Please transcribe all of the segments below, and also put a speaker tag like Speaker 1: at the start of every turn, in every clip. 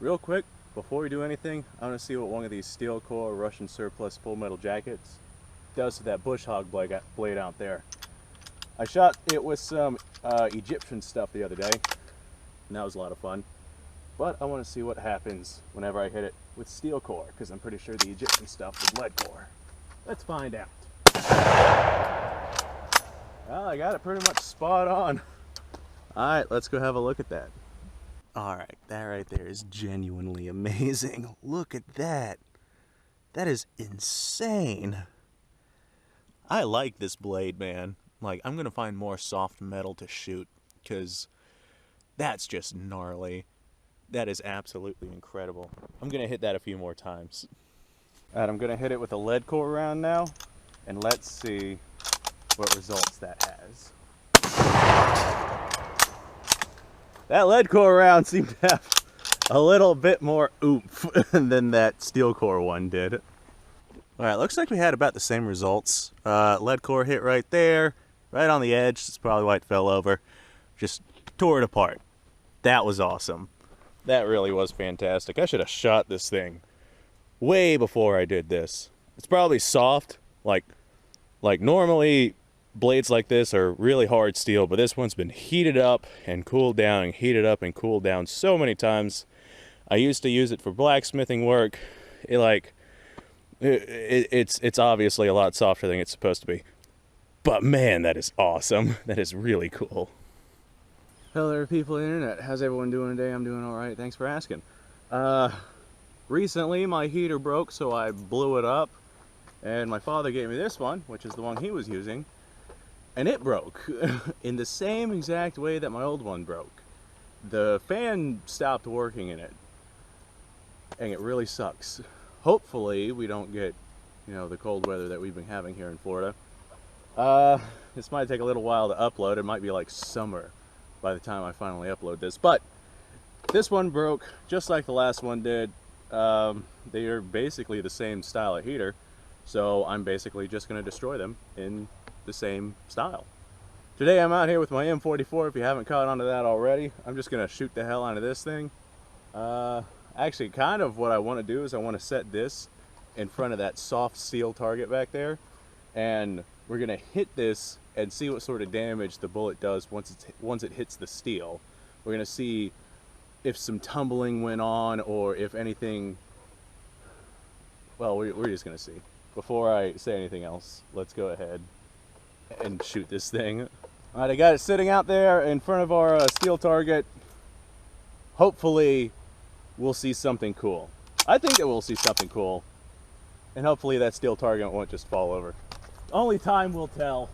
Speaker 1: Real quick, before we do anything, I want to see what one of these steel core Russian surplus full metal jackets does to that bush hog blade out there. I shot it with some Egyptian stuff the other day, and that was a lot of fun. But I want to see what happens whenever I hit it with steel core, because I'm pretty sure the Egyptian stuff was lead core. Let's find out. Well, I got it pretty much spot on. Alright, let's go have a look at that. Alright, that right there is genuinely amazing. Look at that. That is insane. I like this blade, man. Like, I'm gonna find more soft metal to shoot, because that's just gnarly. That is absolutely incredible. I'm gonna hit that a few more times. Alright, I'm gonna hit it with a lead core round now, and let's see what results that has. That lead core round seemed to have a little bit more oomph than that steel core one did. Alright, looks like we had about the same results. Lead core hit right there, right on the edge. That's probably why it fell over. Just tore it apart. That was awesome. That really was fantastic. I should have shot this thing way before I did this. It's probably soft, like normally blades like this are really hard steel, but this one's been heated up and cooled down and heated up and cooled down so many times. I used to use it for blacksmithing work. It's obviously a lot softer than it's supposed to be. But man, that is awesome. That is really cool. Hello there, people on the internet. How's everyone doing today? I'm doing all right. Thanks for asking. Recently my heater broke, so I blew it up, and my father gave me this one, which is the one he was using, and it broke in the same exact way that my old one broke. The fan stopped working in it, and it really sucks. Hopefully we don't get, the cold weather that we've been having here in Florida. This might take a little while to upload. It might be like summer by the time I finally upload this, but this one broke just like the last one did. They are basically the same style of heater, so I'm basically just going to destroy them in the same style. Today I'm out here with my M44. If you haven't caught on to that already, I'm just going to shoot the hell out of this thing. Actually, kind of what I want to do is I want to set this in front of that soft steel target back there, and we're going to hit this and see what sort of damage the bullet does once it hits the steel. We're going to see if some tumbling went on, or if anything. Well, we're just going to see. Before I say anything else, let's go ahead and shoot this thing. Alright, I got it sitting out there in front of our steel target. Hopefully we'll see something cool. I think that we'll see something cool, and hopefully that steel target won't just fall over. Only time will tell.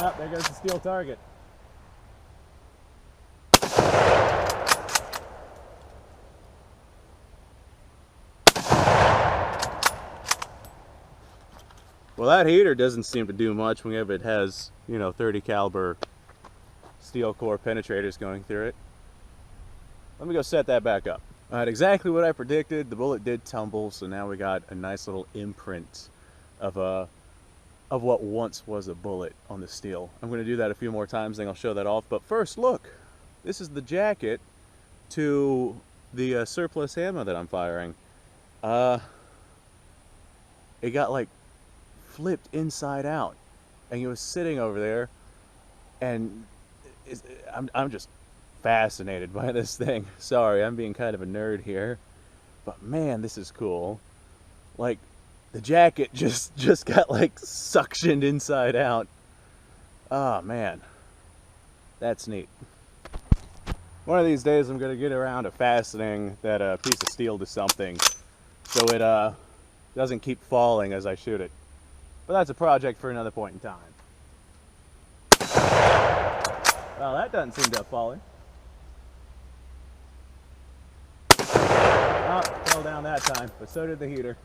Speaker 1: Ah, there goes the steel target. Well, that heater doesn't seem to do much whenever it has, 30 caliber steel core penetrators going through it. Let me go set that back up. All right, exactly what I predicted. The bullet did tumble, so now we got a nice little imprint of what once was a bullet on the steel. I'm going to do that a few more times, then I'll show that off. But first, look, this is the jacket to the surplus ammo that I'm firing. It got like flipped inside out, and he was sitting over there, and I'm just fascinated by this thing. Sorry, I'm being kind of a nerd here, but man, this is cool. Like, the jacket just got like suctioned inside out. Oh man, that's neat. One of these days I'm gonna get around to fastening that piece of steel to something so it doesn't keep falling as I shoot it. But that's a project for another point in time. Well, that doesn't seem to have fallen. Oh, fell down that time, but so did the heater.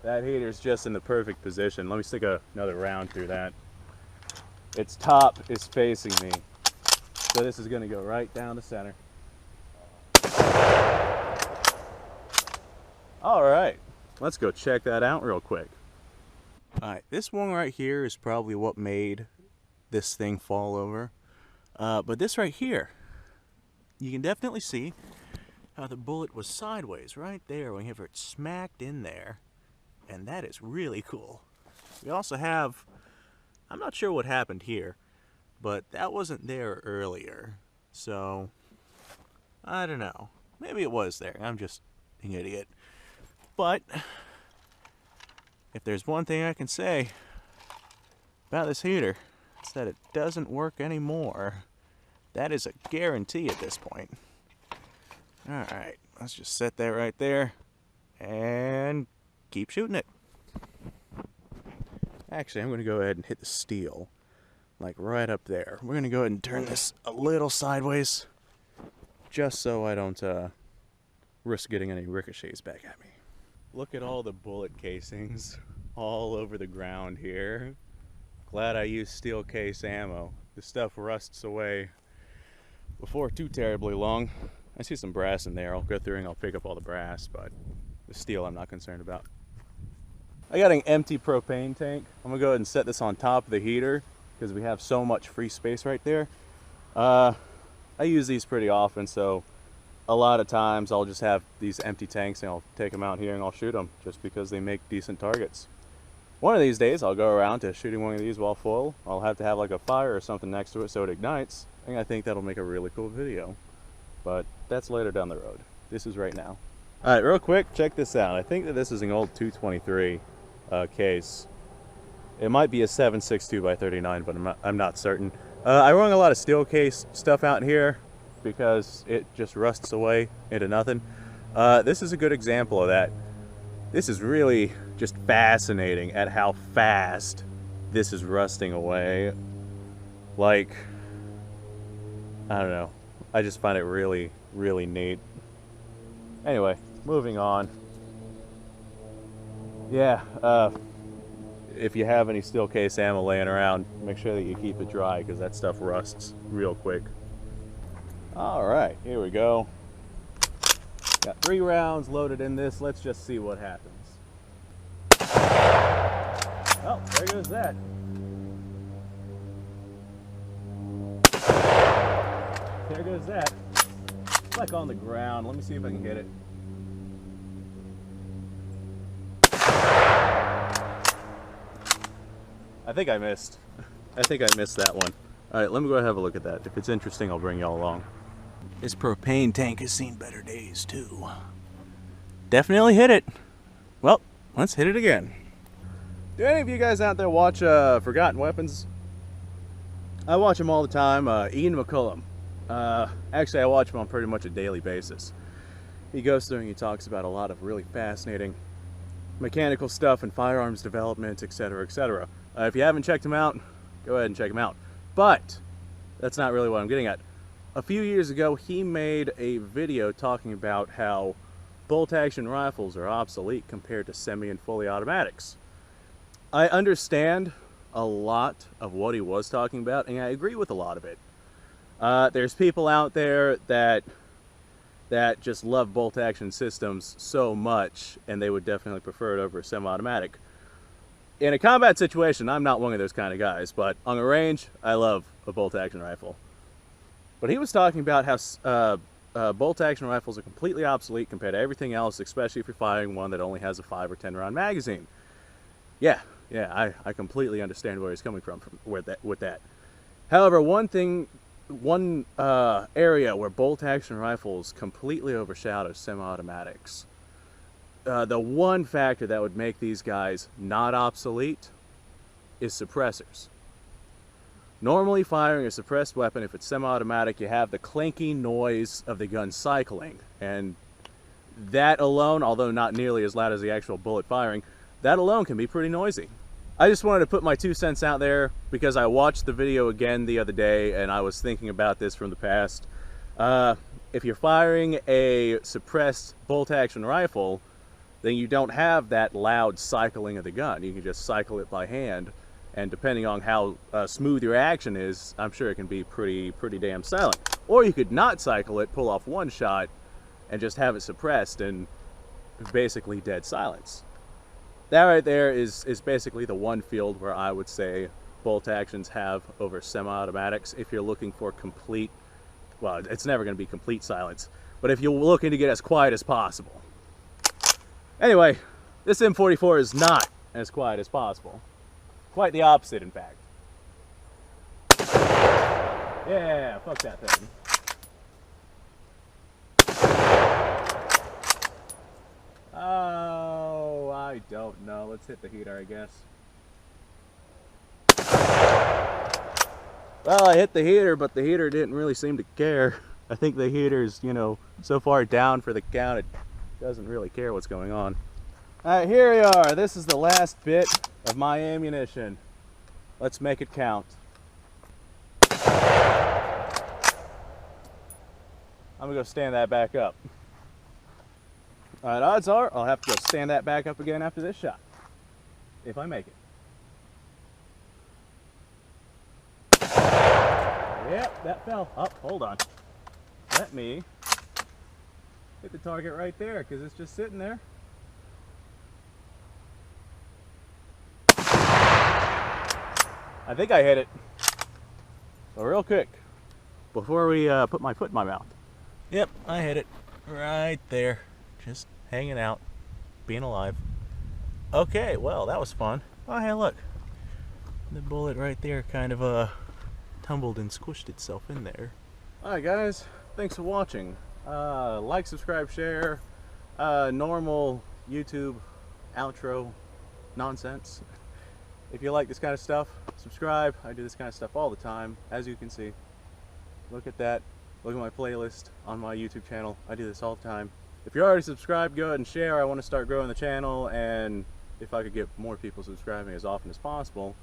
Speaker 1: That heater's just in the perfect position. Let me stick another round through that. Its top is facing me, so this is going to go right down the center. All right, let's go check that out real quick. Alright, this one right here is probably what made this thing fall over. But this right here, you can definitely see how the bullet was sideways right there whenever it smacked in there. And that is really cool. We also have, I'm not sure what happened here, but that wasn't there earlier. So, I don't know. Maybe it was there. I'm just an idiot. But if there's one thing I can say about this heater, it's that it doesn't work anymore. That is a guarantee at this point. Alright, let's just set that right there and keep shooting it. Actually, I'm going to go ahead and hit the steel, like right up there. We're going to go ahead and turn this a little sideways, just so I don't risk getting any ricochets back at me. Look at all the bullet casings all over the ground here. Glad I used steel case ammo. This stuff rusts away before too terribly long. I see some brass in there. I'll go through and I'll pick up all the brass, but the steel I'm not concerned about. I got an empty propane tank. I'm gonna go ahead and set this on top of the heater because we have so much free space right there. I use these pretty often, so a lot of times I'll just have these empty tanks and I'll take them out here and I'll shoot them just because they make decent targets. One of these days I'll go around to shooting one of these while full. I'll have to have like a fire or something next to it so it ignites, and I think that'll make a really cool video. But that's later down the road. This is right now. Alright, real quick, check this out. I think that this is an old 223 case. It might be a 7.62 by 39, but I'm not certain. I run a lot of steel case stuff out here because it just rusts away into nothing. This is a good example of that. This is really just fascinating at how fast this is rusting away. Like, I don't know. I just find it really, really neat. Anyway, moving on. Yeah, if you have any steel case ammo laying around, make sure that you keep it dry because that stuff rusts real quick. Alright, here we go. Got 3 rounds loaded in this. Let's just see what happens. Oh, there goes that. There goes that. It's like on the ground. Let me see if I can hit it. I think I missed. I think I missed that one. Alright, let me go have a look at that. If it's interesting, I'll bring y'all along. This propane tank has seen better days, too. Definitely hit it. Well, let's hit it again. Do any of you guys out there watch Forgotten Weapons? I watch them all the time. Ian McCullum. Actually, I watch him on pretty much a daily basis. He goes through and he talks about a lot of really fascinating mechanical stuff and firearms development, etc., etc. If you haven't checked him out, go ahead and check him out. But that's not really what I'm getting at. A few years ago, he made a video talking about how bolt-action rifles are obsolete compared to semi and fully automatics. I understand a lot of what he was talking about, and I agree with a lot of it. There's people out there that just love bolt-action systems so much, and they would definitely prefer it over a semi-automatic. In a combat situation, I'm not one of those kind of guys, but on the range, I love a bolt-action rifle. But he was talking about how bolt-action rifles are completely obsolete compared to everything else, especially if you're firing one that only has a 5 or 10 round magazine. Yeah, I completely understand where he's coming from with that. However, one area where bolt-action rifles completely overshadow semi-automatics, the one factor that would make these guys not obsolete is suppressors. Normally firing a suppressed weapon, if it's semi-automatic, you have the clanky noise of the gun cycling, and that alone, although not nearly as loud as the actual bullet firing, that alone can be pretty noisy. I just wanted to put my 2 cents out there because I watched the video again the other day and I was thinking about this from the past. If you're firing a suppressed bolt-action rifle, then you don't have that loud cycling of the gun. You can just cycle it by hand, and depending on how smooth your action is, I'm sure it can be pretty damn silent. Or you could not cycle it, pull off one shot, and just have it suppressed and basically dead silence. that right there is basically the one field where I would say bolt actions have over semi-automatics. If you're looking for complete, well, it's never going to be complete silence, but if you're looking to get as quiet as possible. Anyway, this M44 is not as quiet as possible. Quite the opposite, in fact. Yeah, fuck that thing. Oh, I don't know. Let's hit the heater, I guess. Well, I hit the heater, but the heater didn't really seem to care. I think the heater's, you know, so far down for the count, it doesn't really care what's going on. Alright, here we are. This is the last bit of my ammunition. Let's make it count. I'm gonna go stand that back up. Alright, odds are I'll have to go stand that back up again after this shot. If I make it. Yep, that fell. Oh, hold on. Let me hit the target right there, because it's just sitting there. I think I hit it. So real quick, before we put my foot in my mouth. Yep, I hit it. Right there. Just hanging out. Being alive. Okay, well, that was fun. Oh, hey, look. The bullet right there kind of tumbled and squished itself in there. Alright guys, thanks for watching. Like, subscribe, share, normal YouTube outro nonsense. If you like this kind of stuff, subscribe. I do this kind of stuff all the time, as you can see. Look at that. Look at my playlist on my YouTube channel. I do this all the time. If you're already subscribed, go ahead and share. I want to start growing the channel, and if I could get more people subscribing as often as possible,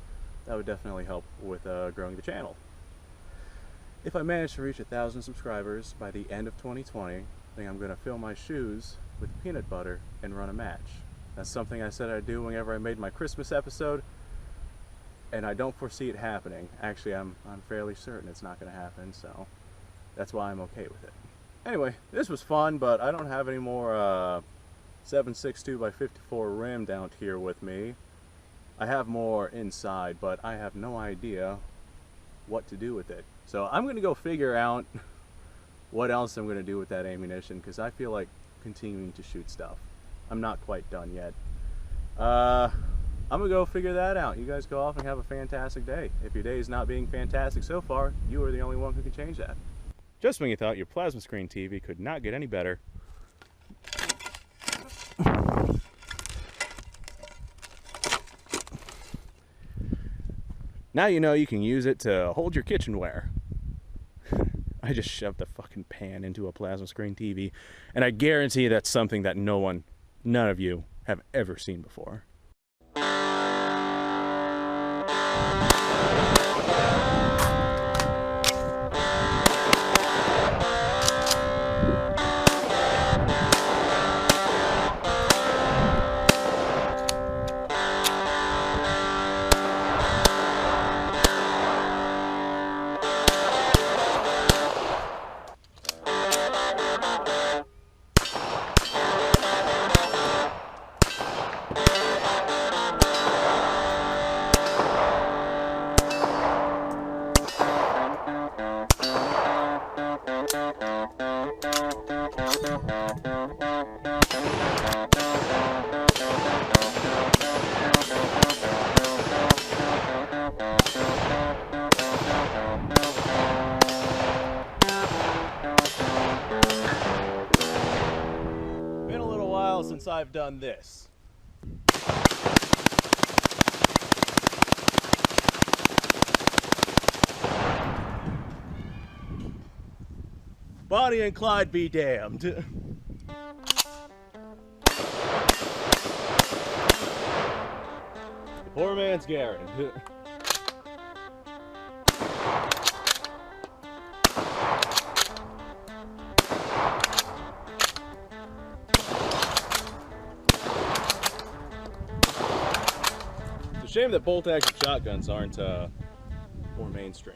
Speaker 1: that would definitely help with growing the channel. If I manage to reach 1,000 subscribers by the end of 2020, I think I'm going to fill my shoes with peanut butter and run a match. That's something I said I'd do whenever I made my Christmas episode, and I don't foresee it happening. Actually, I'm fairly certain it's not going to happen, so that's why I'm okay with it. Anyway, this was fun, but I don't have any more 7.62 by 54 rim down here with me. I have more inside, but I have no idea what to do with it. So I'm going to go figure out what else I'm going to do with that ammunition, because I feel like continuing to shoot stuff. I'm not quite done yet. I'm going to go figure that out. You guys go off and have a fantastic day. If your day is not being fantastic so far, you are the only one who can change that. Just when you thought your plasma screen TV could not get any better. Now you know you can use it to hold your kitchenware. I just shoved the fucking pan into a plasma screen TV, and I guarantee that's something that none of you have ever seen before. Been a little while since I've done this. Bonnie and Clyde be damned. Poor man's Garrett. It's a shame that bolt-action shotguns aren't more mainstream.